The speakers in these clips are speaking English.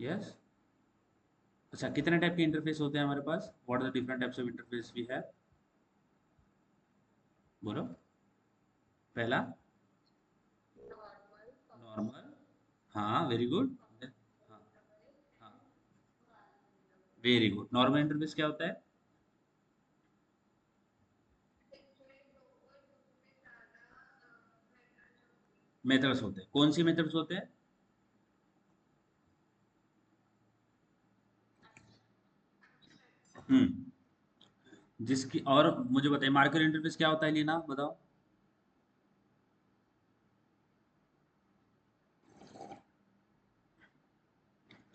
Yes. अच्छा, कितने type के इंटरफेस होते हैं हमारे पास? What are the different types of interface we have? बोलो। पहला नॉर्मल। हाँ, वेरी गुड। हाँ। हाँ, वेरी गुड। नॉर्मल इंटरफेस क्या होता है? मेथड्स होते हैं। कौन सी मेथड्स होते हैं? हम्म। जिसकी और मुझे बताइए, मार्कर इंटरफेस क्या होता है लीना, बताओ।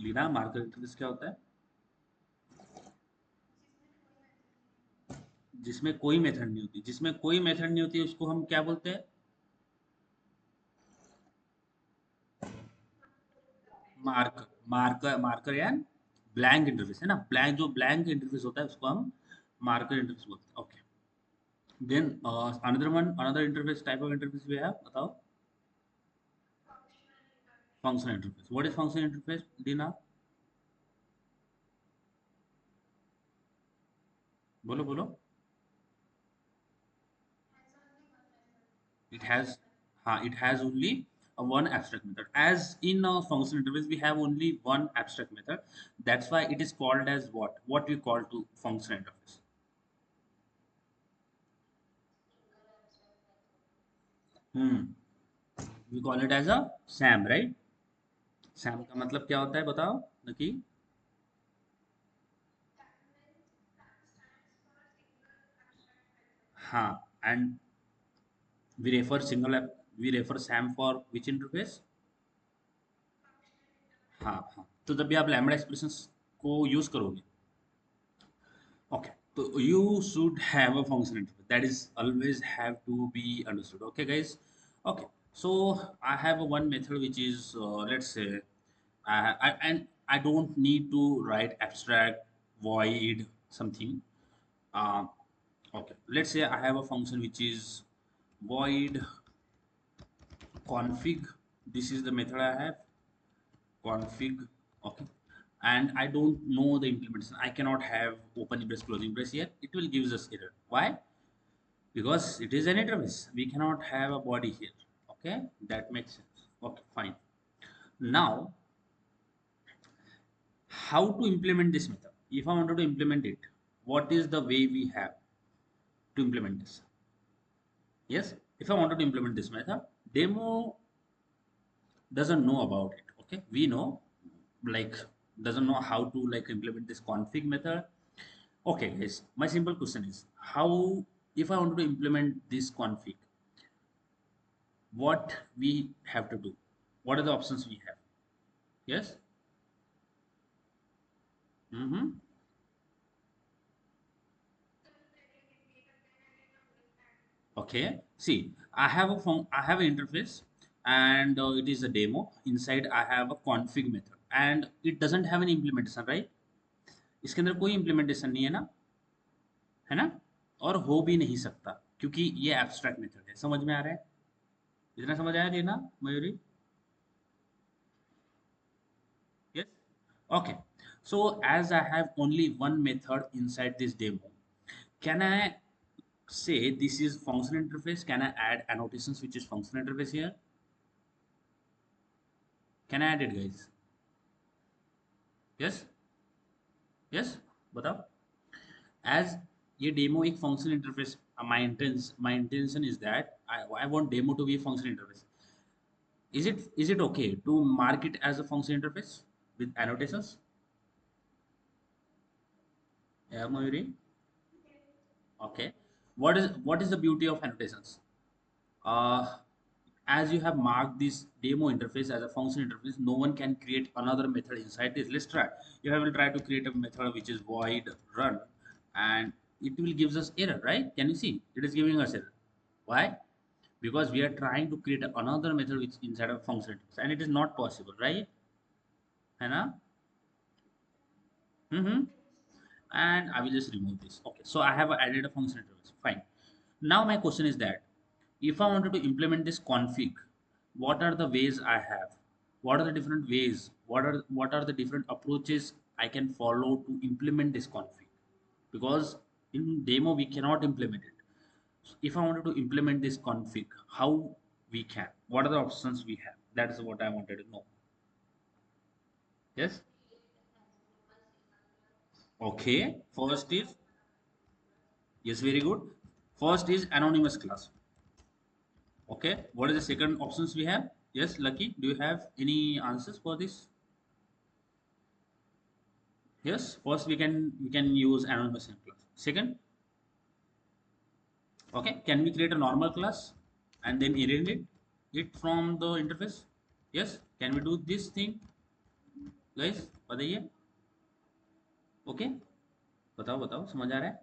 लीना, मार्कर इंटरफेस क्या होता है? जिसमें कोई मेथड नहीं होती। जिसमें कोई मेथड नहीं होती उसको हम क्या बोलते हैं? मार्कर। मार्कर या ब्लैंक इंटरफेस है ना। ब्लैंक, जो ब्लैंक इंटरफेस होता है उसको हम मार्कर इंटरफेस बोलते हैं। Okay. Then another one, another interface, type of interface we have, बताओ। Function interface. What is function interface, Deena? बोलो बोलो। It has, it has only one abstract method. As in a function interface, we have only one abstract method. That's why it is called as what? What we call to function interface. Hmm. We call it as a SAM, right? SAM का मतलब क्या होता है, बताओ नकी? हाँ, and we refer SAM for which interface? हाँ हाँ, तो जब भी आप लैम्बडा एक्सप्रेशंस को यूज करोगे, okay, so you should have a function interface. That is always have to be understood. Okay, guys. Okay, so I have a one method which is let's say, and I don't need to write abstract void something. Uh, okay, let's say I have a function which is void config. This is the method I have, config. Okay, and I don't know the implementation. I cannot have open brace closing brace here. It will give us error. Why? Because it is an interface. We cannot have a body here. Okay, that makes sense. Okay, fine. Now, how to implement this method? If I wanted to implement it, what is the way we have to implement this? Yes, if I wanted to implement this method, demo doesn't know about it. Okay, we know, like, doesn't know how to like implement this config method. Okay, guys, my simple question is how, if I wanted to implement this config, what we have to do? What are the options we have? Yes. Mm-hmm. Okay. See, I have an interface, and it is a demo. Inside, I have a config method, and it doesn't have any implementation, right? इसके अंदर कोई implementation नहीं है ना, है ना? और हो भी नहीं सकता, क्योंकि ये abstract method है। समझ में आ रहा है? इतना समझ आया लेना, Mayuri? Yes. Okay. So as I have only one method inside this demo, can I say this is function interface? Can I add annotations which is function interface here? Can I add it, guys? Yes. Yes. बताओ। As ये demo एक function interface, my intention is that I want demo to be a function interface. Is it okay to mark it as a function interface with annotations? Yeah, Mayuri. Okay. What is the beauty of annotations? Uh, as you have marked this demo interface as a function interface, no one can create another method inside this. Let's try. You will try to create a method which is void run, and it will gives us error, right? Can you see? It is giving us error. Why? Because we are trying to create another method which inside a function interface, and it is not possible, right? है ना? Mm-hmm. And I will just remove this. Okay, so I have added a function interface. Fine. Now my question is that if I wanted to implement this config, what are the ways I have? what are the different ways, what are the different approaches I can follow to implement this config, because in demo we cannot implement it. So if I wanted to implement this config, how we can, what are the options we have, that is what I wanted to know. Yes. Okay, first is, yes, very good. First is anonymous class. Okay, what is the second options we have? Yes, Lucky, do you have any answers for this? Yes, first we can use anonymous class. Second, okay, can we create a normal class and then inherit it from the interface? Yes, can we do this thing, guys? बताइए. Okay, बताओ बताओ, समझ आ रहा है?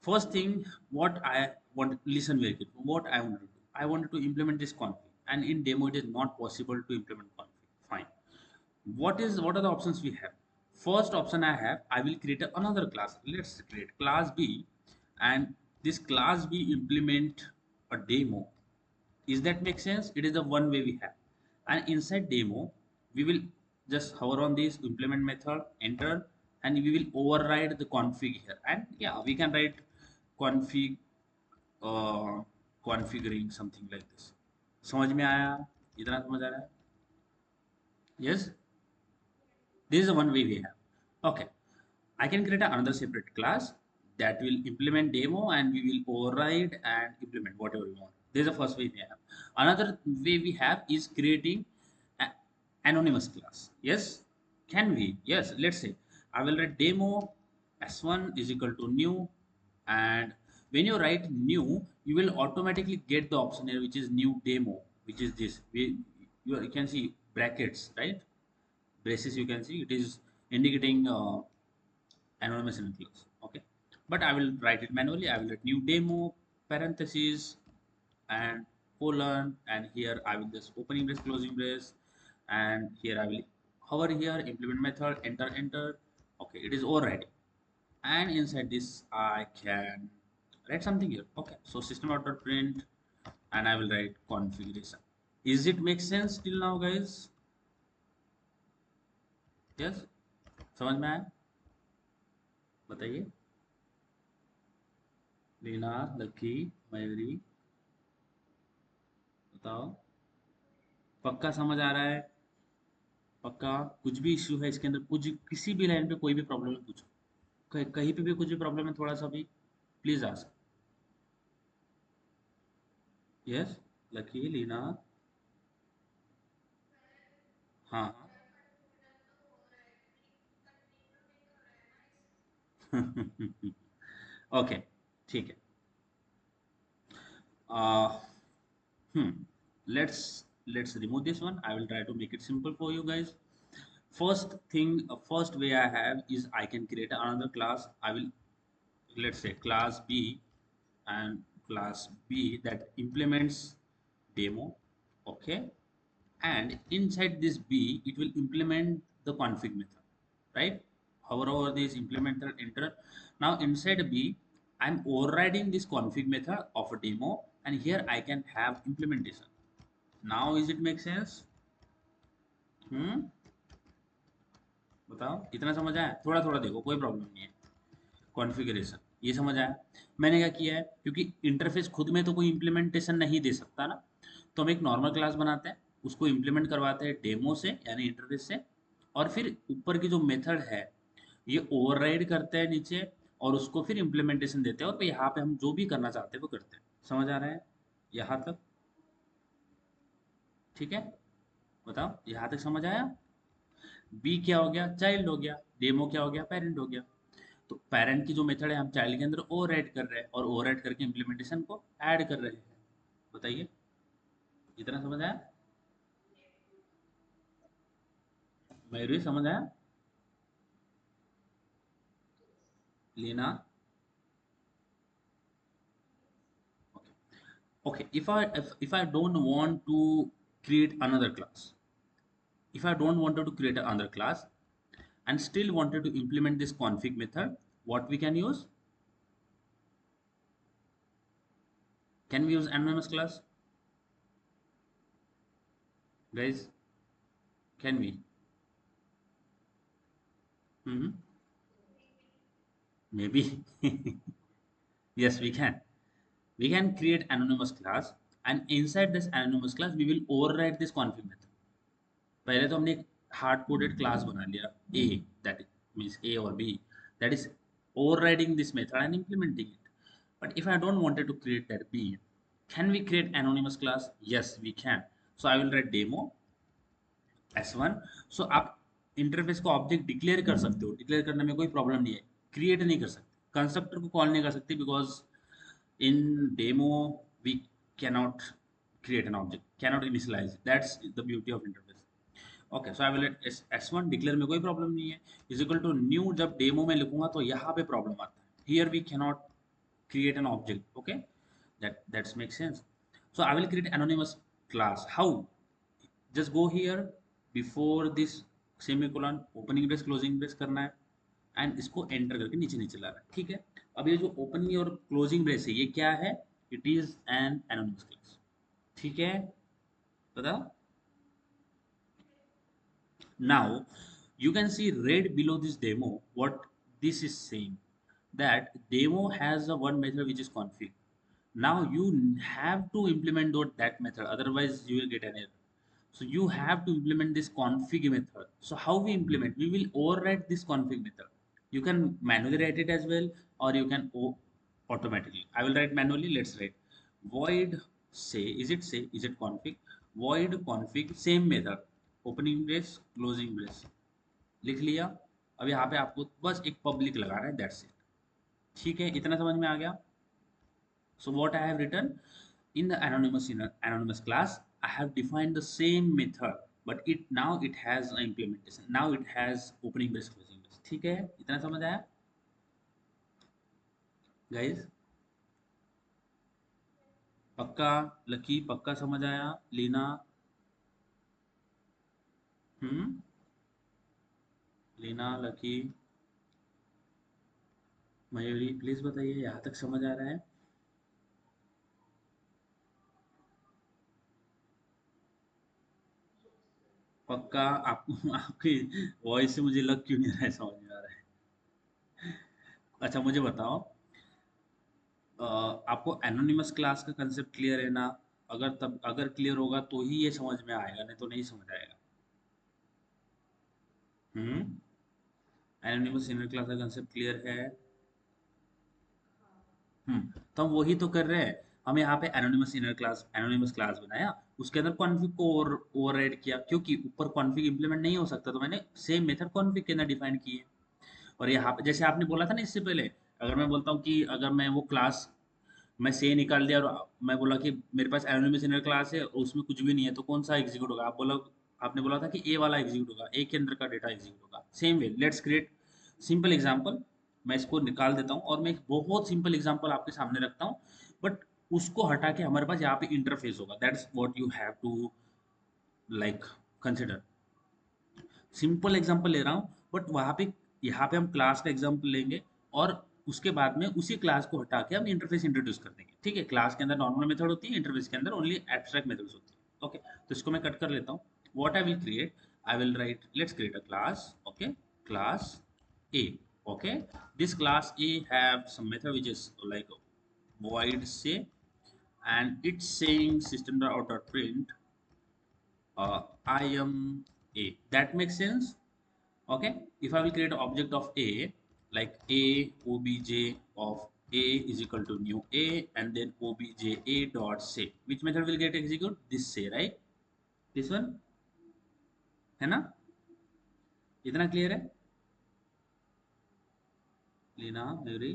First thing, what I want, listen very carefully. What I want to do, I wanted to implement this config, and in demo it is not possible to implement config. Fine. What are the options we have? First option I have, I will create another class. Let's create class B, and this class B implement a demo. Is that make sense? It is the one way we have. And inside demo, we will just hover on this implement method, enter, and we will override the config here. And yeah, we can write config, uh, configuring something like this. समझ में आया? इतना समझ आ रहा है? Yes. This is the one way we have. Okay. I can create another separate class that will implement demo, and we will override and implement whatever we want. This is the first way we have. Another way we have is creating an anonymous class. Yes, can we? Yes, let's say I will write demo s1 is equal to new, and when you write new, you will automatically get the option here, which is new demo, which is this. You can see brackets, right? Braces, you can see it is indicating anonymous class. Okay, but I will write it manually. I will write new demo parentheses and colon, and here I will just opening brace, closing brace, and here I will hover here, implement method, enter, enter. Okay, it is overriding, and inside this I can write something here. Okay, so system.print, and I will write configuration. Is it make sense till now, guys? Yes, समझ में आया? बताइए. Leena, lucky, Mayuri, बताओ. पक्का समझ आ रहा है? पक्का? कुछ भी इश्यू है इसके अंदर, कुछ किसी भी लाइन पे कोई भी प्रॉब्लम है, पूछो. कहीं पे भी कुछ भी प्रॉब्लम है, थोड़ा सा भी please ask. Yes, Lucky, Leena. हाँ. ओके, ठीक है. uh, let's remove this one. I will try to make it simple for you guys. First thing, first way I have is I can create another class. I will, let's say, class B, and class B that implements demo. Okay, and inside this B it will implement the config method, right? Hover over this implementer, enter. Now inside B I'm overriding this config method of a demo, and here I can have implementation. Now is it make sense? बताओ, इतना समझ आया? थोड़ा थोड़ा देखो, कोई problem नहीं है. कॉन्फ़िगरेशन ये समझ आया. मैंने क्या किया है, क्योंकि इंटरफेस खुद में तो कोई इम्प्लीमेंटेशन नहीं दे सकता ना, तो हम एक नॉर्मल क्लास बनाते हैं, उसको इम्प्लीमेंट करवाते हैं डेमो से, यानी इंटरफेस से, और फिर ऊपर की जो मेथड है ये ओवरराइड करते हैं नीचे, और उसको फिर इम्प्लीमेंटेशन देते हैं, और फिर यहाँ पे हम जो भी करना चाहते हैं वो करते हैं. समझ आ रहा है यहाँ तक? ठीक है, बताओ, यहाँ तक समझ आया? बी क्या हो गया? चाइल्ड हो गया. डेमो क्या हो गया? पेरेंट हो गया. तो पेरेंट की जो मेथड है हम चाइल्ड के अंदर ओवरराइड कर रहे हैं, और ओवरराइड करके इम्प्लीमेंटेशन को ऐड कर रहे हैं. बताइए, इतना समझ आया? मयूरी, समझ आया? Leena? Okay. Okay, if I don't want to create another class, if I don't want to create another class and still wanted to implement this config method, what we can use? Can we use anonymous class, guys? Can we? May be yes, we can create anonymous class, and inside this anonymous class we will override this config method. पहले तो हमने एक hard coded class बना लिया a, that means a or b, that is overriding this method and implementing it. But if I don't wanted to create that b, can we create anonymous class? Yes, we can. So I will write demo s1. So आप interface को object declare कर सकते हो, declare करने में कोई problem नहीं है, क्रिएट नहीं कर सकते, कंस्ट्रक्टर को कॉल नहीं कर सकते, because in demo we cannot create an object, cannot initialize. That's the beauty of interface. Okay, so I will let s1 declare में कोई प्रॉब्लम नहीं है, इज इक्वल टू न्यू, जब डेमो में लिखूंगा तो यहाँ पे प्रॉब्लम आता है, here we cannot create an object. Okay, that makes sense. So I will create anonymous class. How? Just go here, before this semicolon, opening brace closing brace करना है, एंड इसको एंटर करके नीचे नीचे ला रहा है, ठीक है। अब ये जो ओपनिंग और क्लोजिंग ब्रेस है, ये क्या है? It is an anonymous class, ठीक है, बताओ। Now you can see right below this demo what this is saying, that demo has a one method which is config. Now you have to implement that method, otherwise you will get an error. So you have to implement this config method. So how we implement? We will override this config method. You can manually write it as well, or you can automatically. I will write manually. Let's write void say. Is it config? Void config same method. Opening brace closing brace लिख लिया। अब यहाँ पे आपको बस एक public लगाना है, दैट्स इट, ठीक है, इतना समझ में आ गया। So what I have written in the anonymous class, I have defined the same method, but it has an implementation, now it has opening brace closing brace, ठीक है, इतना समझ आया गाइस? पक्का? लकी पक्का समझ आया? लीना? हम्म, लीना, लकी, मयूरी, प्लीज बताइए यहाँ तक समझ आ रहा है? पक्का? आपको आपकी वॉइस से मुझे लग क्यों नहीं रहा है, समझ में आ रहा है? अच्छा मुझे बताओ, आपको एनोनिमस क्लास का कंसेप्ट क्लियर है ना? अगर क्लियर होगा तो ही ये समझ में आएगा, नहीं तो नहीं समझ आएगा। हम्म, एनोनिमस इनर क्लास का कंसेप्ट क्लियर है? तो हम वही तो कर रहे हैं। हम यहाँ पे एनोनिमस क्लास बनाया, उसके अंदर कॉन्फ़िग को ओवरराइड किया, क्योंकि ऊपर कॉन्फ़िग इंप्लीमेंट नहीं हो सकता, तो मैंने सेम मेथड कॉन्फ़िग के अंदर डिफाइन की है। और यहाँ पे जैसे आपने बोला था ना इससे पहले, अगर मैं बोलता हूँ कि अगर मैं वो क्लास मैं से निकाल दिया और मैं बोला कि मेरे पास एनोनिमस इनर क्लास है और उसमें कुछ भी नहीं है, तो कौन सा एग्जीक्यूट होगा? आपने बोला था कि ए वाला एग्जीक्यूट होगा, ए के अंदर का डेटा एग्जीक्यूट होगा। Same way let's create simple example. मैं इसको निकाल देता हूँ और मैं एक बहुत सिंपल एग्जांपल आपके सामने रखता हूँ, बट उसको हटा के हमारे पास यहाँ पे इंटरफेस होगा, that's what you have to like consider. Simple example ले रहा हूँ, बट वहाँ पे यहाँ पे हम क्लास का एग्जांपल लेंगे, और उसके बाद में उसी क्लास को हटा के हम इंटरफेस इंट्रोड्यूस कर देंगे, ठीक है। क्लास के अंदर नॉर्मल मेथड होती है, इंटरफेस के अंदर ओनली एब्स्ट्रैक्ट मेथड्स होती है। ओके, तो इसको मैं कट कर लेता हूँ। What I will create, I will right let's create a class, okay, class a, okay, this class a have some method which is like void say, and it's saying system.out.print I am a, that makes sense. Okay, if I will create an object of a, like a obj of a is equal to new a, and then obj a dot say, which method will get execute? This say, right? This one है ना? इतना clear है? लीना, मेरी,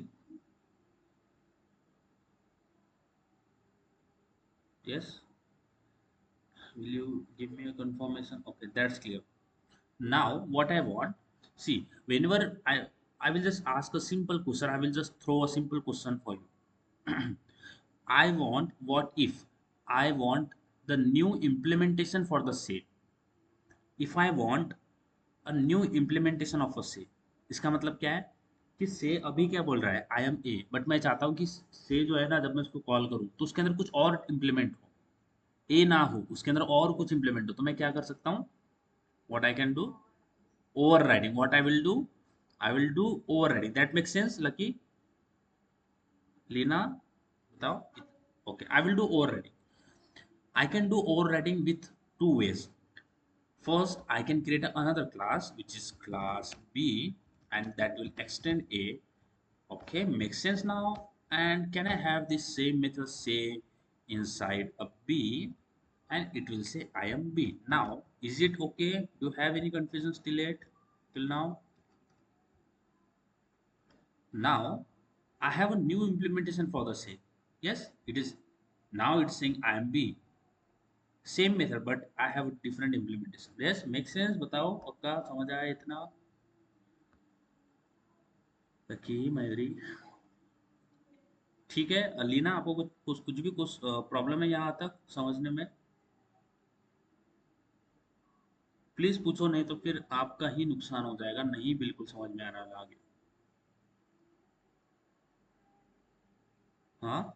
yes, will you give me a confirmation? Okay, that's clear. Now what I want, see, whenever I will just ask a simple question, I will just throw a simple question for you. I want, what if I want the new implementation for the say? If I want a new implementation of a say, इसका मतलब क्या है कि से अभी क्या बोल रहा है, आई एम ए, बट मैं चाहता हूँ कि से जो है ना, जब मैं उसको कॉल करूँ तो उसके अंदर कुछ और इम्प्लीमेंट हो, ए ना हो, उसके अंदर और कुछ इम्प्लीमेंट हो, तो मैं क्या कर सकता हूँ? what I can do, overriding. What I will do, I will do overriding. That makes sense, Lucky? Lina, बताओ. Okay, I will do overriding. I can do overriding with two ways. First, I can create another class which is class B, and that will extend A. Okay, makes sense now. And can I have this same method say inside a B, and it will say I am B. Now, is it okay? Do you have any confusion still yet till now? Now, I have a new implementation for the say. Yes, it is. Now it's saying I am B. Same method, but I have a different implementation. Yes, makes sense. बताओ पक्का समझ आया इतना? Lucky Mayuri, ठीक है. लीना, आपको कुछ भी कुछ प्रॉब्लम है यहाँ तक समझने में? प्लीज पूछो, नहीं तो फिर आपका ही नुकसान हो जाएगा. नहीं बिल्कुल समझ में आ रहा है आगे. हाँ,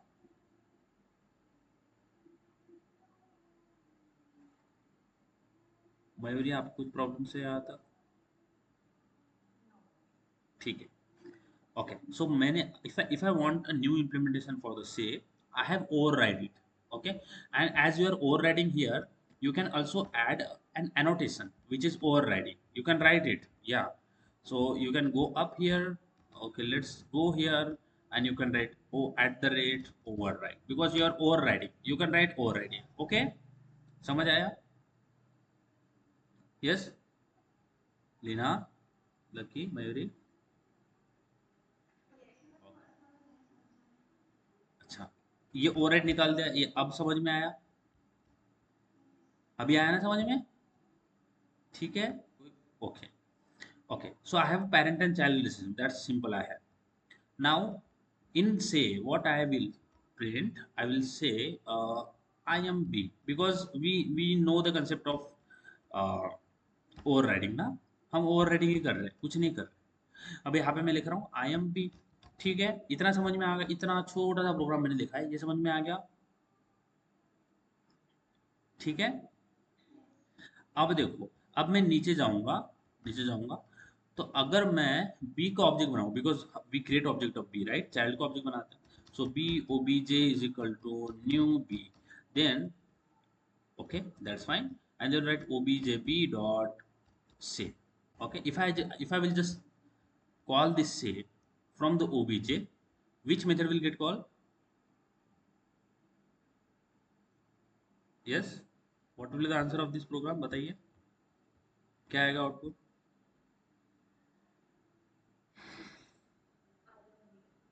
मयूरी, आपको कुछ प्रॉब्लम से यहाँ तक? ठीक है. Okay, so many, if I want a new implementation for the say, I have override it. Okay, and as you are overriding here, you can also add an annotation which is overriding. You can write it, yeah. So you can go up here. Okay, let's go here, and you can write oh at the rate override, because you are overriding. You can write overriding. Okay, समझ आया? Yes, Lina, Lucky, Mayuri. अच्छा, ये override निकाल दिया. ये अब समझ में आया? अभी आया ना समझ में? ठीक है. Okay. Okay, so I have a parent and child relationship. That's simple. I have now in say what I will print. I will say I am B, because we know the concept of uh, overriding ना. हम overriding ही कर रहे हैं, कुछ नहीं कर रहे. अब यहाँ पे मैं लिख रहा हूँ I am B. ठीक है, इतना समझ में आ गया. इतना छोटा सा प्रोग्राम मैंने लिखा है, ये समझ में आ गया. ठीक है. अब देखो, अब मैं नीचे जाऊंगा, नीचे जाऊंगा. तो अगर मैं बी का ऑब्जेक्ट बनाऊं, because we create object of B, right? Child का ऑब्जेक्ट बनाते हैं. So B obj is equal to new B. Then okay, that's fine. And then write objb dot say. Okay, if I will just call this say from the obj, which method will get called? Yes, what will be the answer of this program? बताइए क्या आएगा output?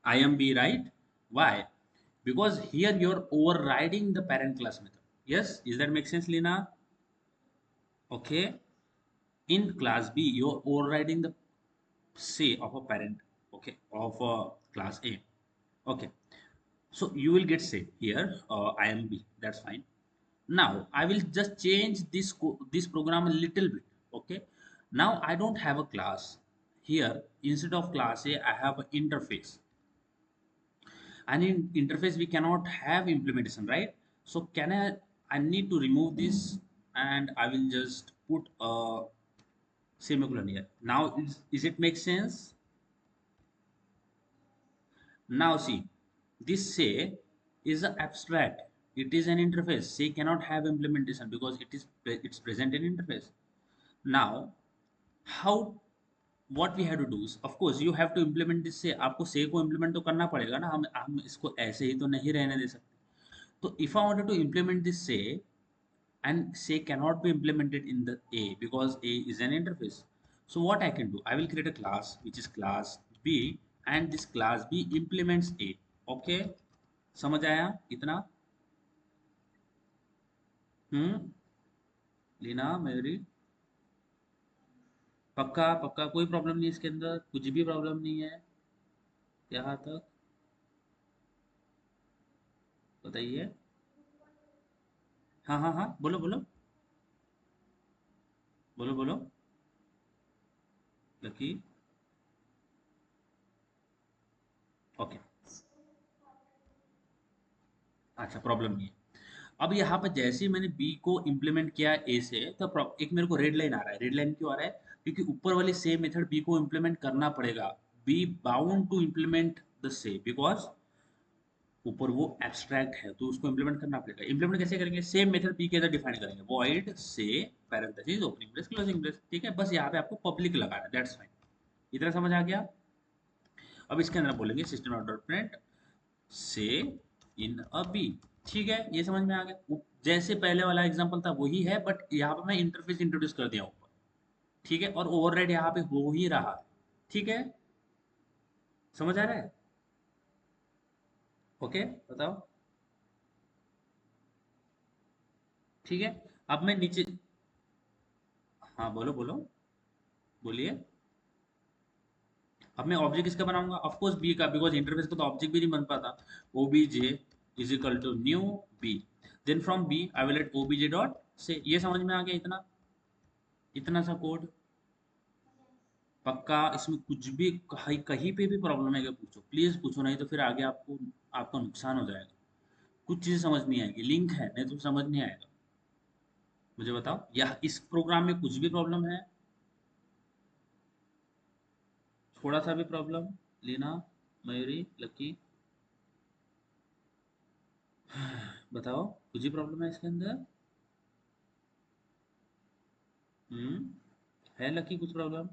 IMB, right? Why? Because here you're overriding the parent class method. Yes, is that make sense, Lina? Okay. In class B, you're overriding the say of a parent, okay, of a class A. Okay. So you will get say here, IMB. That's fine. Now I will just change this program a little bit. Okay. Now I don't have a class here. Instead of class A, I have an interface. And in interface we cannot have implementation, right? So can I need to remove this, and I will just put a semicolon here. Now is it make sense? Now see, this say is an abstract. It is an interface. Say cannot have implementation because it's present in interface. Now how, what we have to do is, of course you have to implement this say. आपको say को implement तो करना पड़ेगा ना. हम इसको ऐसे ही तो नहीं रहने दे सकते. So if I wanted to implement this say, and say cannot be implemented in the A because A is an interface. So what I can do, I will create a class which is class B, and this class B implements A. Okay, समझ आया इतना? लीना, मेरी, पक्का पक्का कोई problem नहीं इसके अंदर, कुछ भी प्रॉब्लम नहीं है यहाँ तक? बताइए. हाँ हाँ हाँ, बोलो बोलो, बोलो बोलो. लकी. ओके. अच्छा, प्रॉब्लम नहीं है. अब यहाँ पे जैसे ही मैंने बी को इम्प्लीमेंट किया ए से, तो एक मेरे को रेड लाइन आ रहा है। रेड लाइन क्यों आ रहा है? क्योंकि ऊपर वाली सेम मेथड बी को इम्प्लीमेंट करना पड़ेगा। B bound to implement the say, because ऊपर वो एब्स्ट्रैक्ट है तो उसको इम्प्लीमेंट करना पड़ेगा। इम्प्लीमेंट कैसे करेंगे? सेम मेथड बी के अंदर डिफाइन करेंगे, वॉइड से parenthesis opening brace closing brace. ठीक है, बस यहाँ पे आपको पब्लिक लगाना है, दैट्स फाइन। इतना समझ आ गया? अब इसके अंदर बोलेंगे सिस्टम डॉट प्रिंट से इन अ बी। ठीक है, ये समझ में आ गया। जैसे पहले वाला एग्जांपल था वही है, बट यहाँ पे मैं इंटरफेस इंट्रोड्यूस कर दिया ऊपर। ठीक है, और ओवरराइड यहाँ पे हो ही रहा है। ठीक है, समझ आ रहा है? ओके, बताओ। ठीक है, अब मैं नीचे। हाँ, बोलो बोलो, बोलिए। अब मैं ऑब्जेक्ट किसका बनाऊंगा? ऑफ कोर्स बी का, बिकॉज इंटरफेस का तो ऑब्जेक्ट भी नहीं बन पाता। OBJ is equal to new B, then from B I will let OBJ dot say. ये समझ में आ गया? इतना इतना सा कोड पक्का? इसमें कुछ भी कहीं कहीं पे भी प्रॉब्लम है क्या? पूछो, प्लीज पूछो, नहीं तो फिर आगे आपको आपका नुकसान हो जाएगा। कुछ चीजें समझ नहीं आएगी, लिंक है नहीं तो समझ नहीं आएगा। मुझे बताओ, या इस प्रोग्राम में कुछ भी प्रॉब्लम है? थोड़ा सा भी प्रॉब्लम? लीना, मयूरी, लकी, बताओ, कुछ ही प्रॉब्लम है इसके अंदर? हम्म, है लकी कुछ प्रॉब्लम?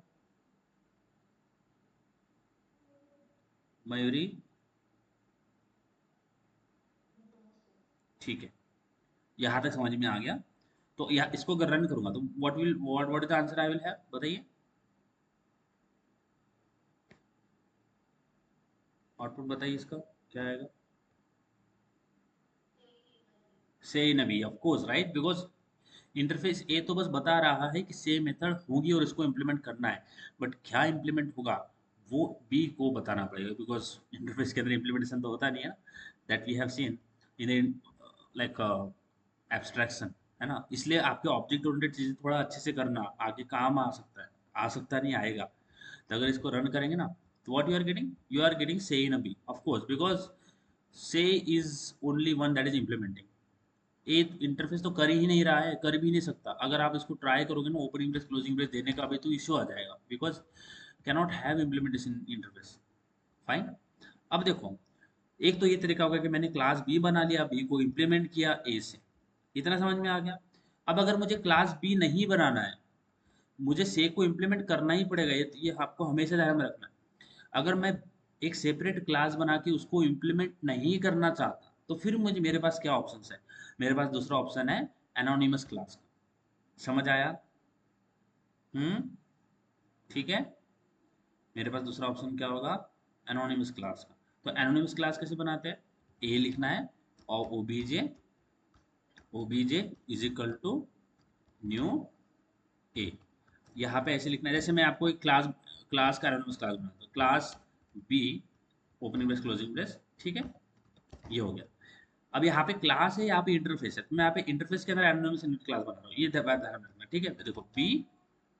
मयूरी? ठीक है, यहाँ तक समझ में आ गया। तो यहाँ इसको अगर रन करूंगा तो what is the answer I will have, बताइए। आउटपुट बताइए इसका क्या आएगा? Say in B, of course, right, because interface A तो बस बता रहा है कि सेम मेथड होगी और इसको इम्प्लीमेंट करना है, बट क्या इम्प्लीमेंट होगा वो बी को बताना पड़ेगा, बिकॉज इंटरफेस के अंदर इम्प्लीमेंटेशन तो होता नहीं है ना, that we have seen in like abstraction, है ना। इसलिए आपके ऑब्जेक्ट ओरिएंटेड चीज़ें थोड़ा अच्छे से करना, आगे काम आ सकता है। आ सकता नहीं, आएगा। तो अगर इसको रन करेंगे ना, तो व्हाट यू आर गेटिंग से इन अ बी, ऑफ कोर्स, बिकॉज से is only one that is implementing. A interface तो कर ही नहीं रहा है, कर भी नहीं सकता। अगर आप इसको ट्राई करोगे ना ओपनिंग ब्रेस क्लोजिंग ब्रेस देने का भी, तो इश्यू आ जाएगा, because cannot have implementation interface. Fine. अब देखो, एक तो ये तरीका होगा कि मैंने क्लास बी बना लिया, बी को इम्प्लीमेंट किया ए से। इतना समझ में आ गया? अब अगर मुझे क्लास बी नहीं बनाना है, मुझे से को इम्प्लीमेंट करना ही पड़ेगा। ये आपको हमेशा ध्यान में रखना है। अगर मैं एक सेपरेट क्लास बना के उसको इम्प्लीमेंट नहीं करना चाहता, तो फिर मुझे मेरे पास क्या ऑप्शन है? मेरे पास दूसरा ऑप्शन है एनोनिमस क्लास का। समझ आया? हम्म, ठीक है। मेरे पास दूसरा ऑप्शन क्या होगा? एनोनिमस क्लास का। तो एनोनिमस क्लास कैसे बनाते हैं? ए लिखना है और obj is equal to new A. यहाँ पे ऐसे लिखना है, जैसे मैं आपको एक क्लास क्लास का एनोनिमस क्लास बनाता हूँ, class B opening brace closing brace. ठीक है, ये हो गया। अब यहाँ पे क्लास है, यहाँ पे इंटरफेस है, तो मैं यहाँ पे इंटरफेस के अंदर एनोनिमस क्लास बना रहा हूँ। ये बात ध्यान रखना, ठीक है। देखो, B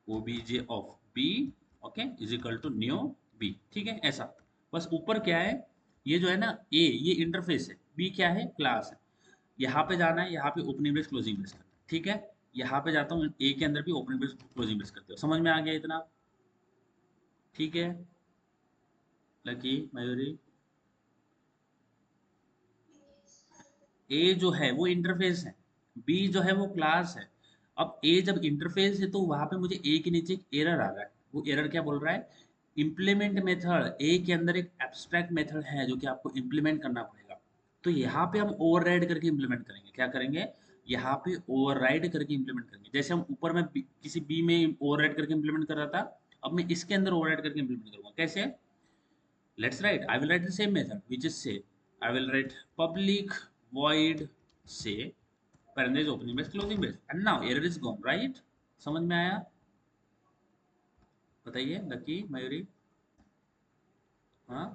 OBJ of B, okay, is equal to new B. ठीक है, ऐसा। बस ऊपर क्या है? ये जो है ना ए, ये इंटरफेस है, बी क्या है? क्लास है। यहाँ पे जाना है, यहाँ पे ओपनिंग ब्रेस क्लोजिंग ब्रेस करना है। ठीक है, यहाँ पे जाता हूँ, ए के अंदर भी ओपनिंग ब्रेस क्लोजिंग ब्रेस करते हो। समझ में आ गया इतना? ठीक है, लकी, मयूरी। ए जो है वो इंटरफेस है, बी जो है वो क्लास है। अब ए जब इंटरफेस है तो वहां पे मुझे ए के नीचे एक एरर आ रहा है। वो एरर क्या बोल रहा है? इम्प्लीमेंट मेथड, ए के अंदर एक एब्स्ट्रैक्ट मेथड है जो कि आपको इम्प्लीमेंट करना पड़ेगा। तो यहाँ पे हम ओवरराइड करके इम्प्लीमेंट करेंगे। क्या करेंगे? यहाँ पे ओवरराइड करके इम्प्लीमेंट करेंगे। जैसे हम ऊपर में किसी बी में ओवरराइड करके इम्प्लीमेंट कर रहा था, अब मैं इसके अंदर ओवरराइड करके इम्प्लीमेंट करूंगा। कैसे? Let's write. I will write the same method, which is say. I will write public void say parenthesis opening brace closing brace, and now error is gone, right? समझ में आया? बताइए लकी, मयूरी। हाँ,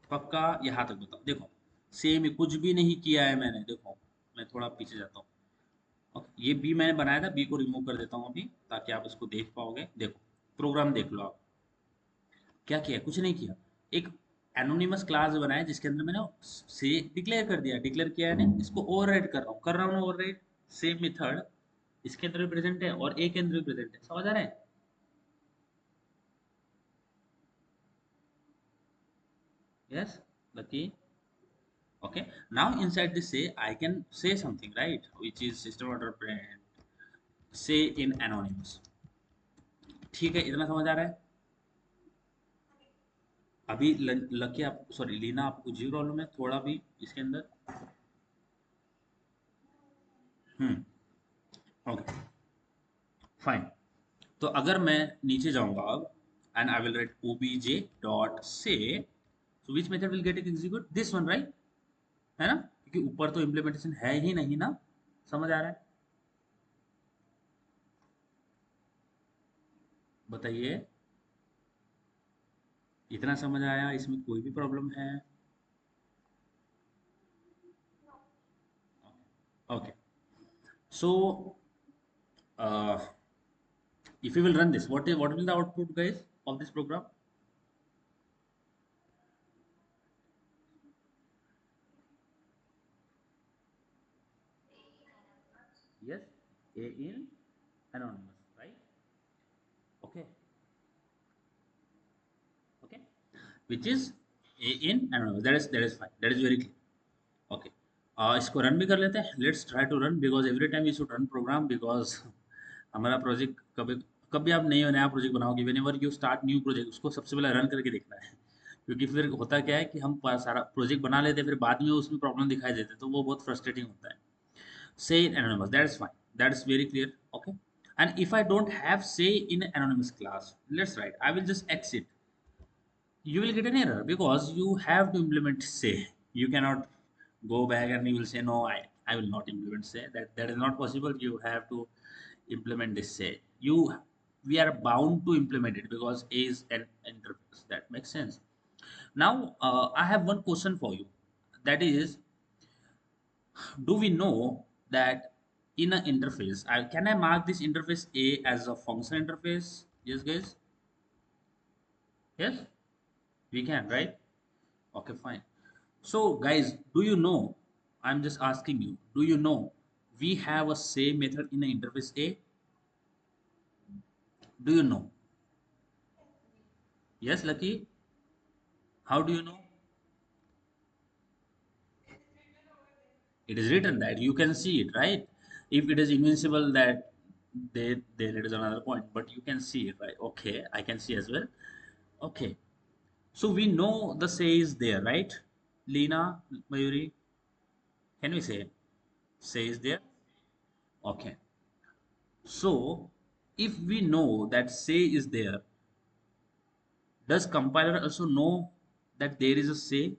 पक्का? यहाँ तक बताओ। देखो, सेम, कुछ भी नहीं किया है मैंने। देखो, मैं थोड़ा पीछे जाता हूँ। ओके, ये बी मैंने बनाया था, बी को रिमूव कर देता हूँ अभी, ताकि आप इसको देख पाओगे। देखो, प्रोग्राम देख लो आप। क्या किया? कुछ नहीं किया। एक एनोनिमस क्लास बनाया जिसके अंदर मैंने से डिक्लेयर कर दिया, डिक्लेयर किया है नहीं, इसको ओवरराइड कर रहा हूँ ना ओवरराइड। सेम मेथड इसके अंदर भी प्रेजेंट है और ए के अंदर भी प्रेजेंट है, समझ आ रहा है? Yes lucky. Okay, now inside this say I can say something, right, which is system order brand say in anonymous। ठीक है, इतना समझ आ रहा है? अभी लकी आप सॉरी लीना, आपको जी प्रॉब्लम है थोड़ा भी इसके अंदर? हम्म। Okay fine. तो अगर मैं नीचे जाऊंगा अब and I will write obj dot say, so which method will get execute this one, right? है ना, क्योंकि ऊपर तो इम्प्लीमेंटेशन है ही नहीं ना, समझ आ रहा है? बताइए, इतना समझ आया, इसमें कोई भी प्रॉब्लम है? Okay so uh, if you will run this, what will the output guys of this program? Yes, a in anonymous, right? Okay, okay, which is a in anonymous, that is fine, that is very clear। Okay, इसको run भी कर लेते हैं, let's try to run because every time you should run program because हमारा project कभी कभी आप नई नया प्रोजेक्ट बनाओगे, whenever you start new project उसको सबसे पहले रन करके देखना है। क्योंकि फिर होता क्या है कि हम सारा प्रोजेक्ट बना लेते हैं, फिर बाद में उसमें प्रॉब्लम दिखाई देते हैं, तो वो बहुत फ्रस्ट्रेटिंग होता है। Say in anonymous, that is fine, that is very clear। Okay, and if I don't have say in anonymous class, let's write I will just exit, you will get an error because you have to implement say. You cannot go back and you will say no, I will not implement say, that is not possible, you have to implement this say. We are bound to implement it because a is an interface, that makes sense? Now I have one question for you, that is, do we know that in an interface, can I mark this interface A as a function interface? Yes, guys? Yes, we can, right? Okay, fine. So, guys, do you know? I'm just asking you, do you know we have a say method in the interface A? Do you know? Yes, Lucky? How do you know? It is written that you can see it, right? If it is invincible, that then it is another point, but you can see it, right? Okay, I can see as well. Okay, so we know the say is there, right? Lena, Mayuri, can we say is there? Okay. So if we know that say is there, does compiler also know that there is a say?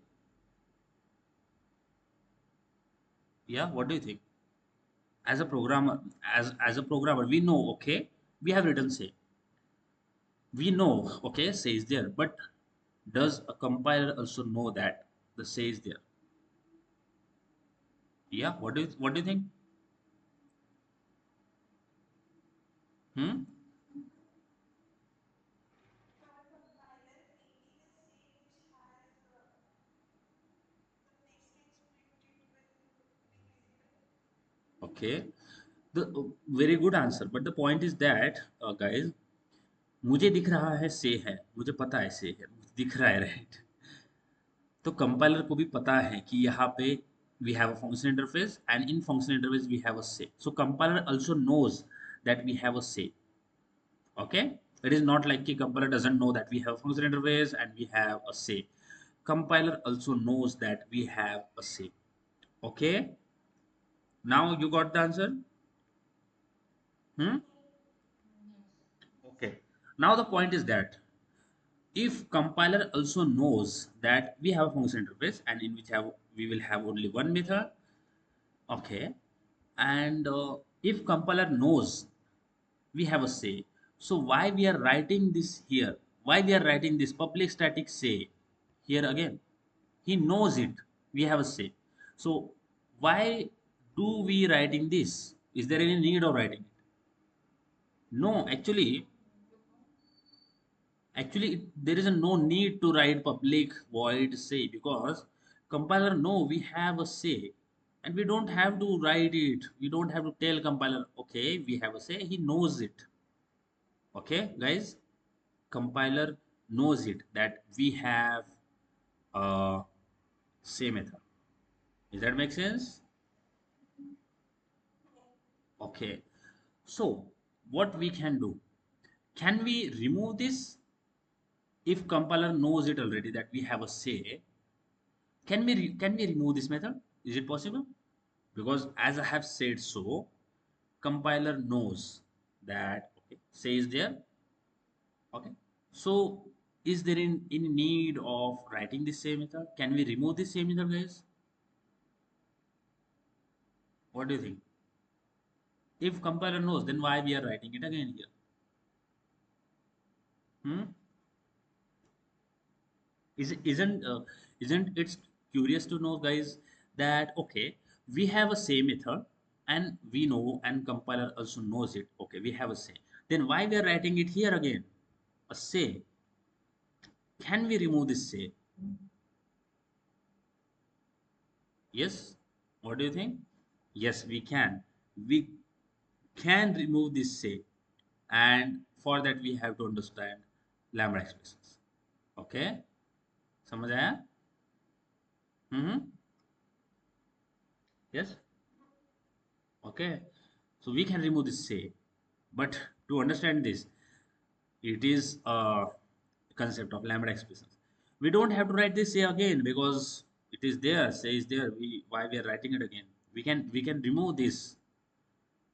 Yeah, what do you think? As a programmer, as a programmer, we know, okay, we have written say. We know, okay, say is there, but does a compiler also know that the say is there? Yeah, what do you think? Hmm? Okay, the very good answer, but the point is that guys, मुझे दिख रहा है से है, मुझे पता है से है, मुझे दिख रहा है, राइट? तो कंपाइलर को भी पता है कि यहाँ पे we have a function interface and in function interface we have a say, so compiler also knows that we have a say। Okay, it is not like the compiler doesn't know that we have a function interface and we have a say, compiler also knows that we have a say। Okay, now you got the answer? Hmm? Okay, now the point is that if compiler also knows that we have a function interface and in which have we will have only one method, okay, and if compiler knows we have a say, so why we are writing this here, why we are writing this public static say here again? He knows it, we have a say, so why do we writing this? Is there any need of writing it? No, actually, Actually there is a no need to write public void say, because compiler know we have a say, and we don't have to write it. We don't have to tell compiler okay we have a say. He knows it. Okay guys, compiler knows it that we have a say method. Does that make sense? Okay, so what we can do, can we remove this? If compiler knows it already that we have a say, can we remove this method? Is it possible? Because as I have said, so compiler knows that okay, say is there. Okay, so is there in need of writing the same method? Can we remove the same method, guys? What do you think? If compiler knows, then why we are writing it again here? Hmm? Isn't it curious to know, guys, that okay, we have a say method, and we know, and compiler also knows it. Okay, we have a say. Then why we are writing it here again? A say. Can we remove this say? Yes. What do you think? Yes, we can. We can remove this say, and for that we have to understand lambda expressions. Okay, समझ आया? Yes. Okay, so we can remove this say, but to understand this, it is a concept of lambda expressions. We don't have to write this say again because it is there. Say is there. Why we are writing it again? We can remove this,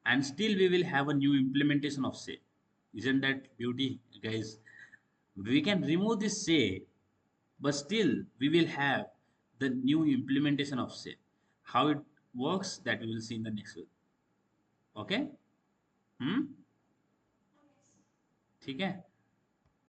and still we will have a new implementation of say. Isn't that beauty, guys? We can remove this say, but still we will have the new implementation of say. How it works, that we will see in the next video. Okay. ठीक है?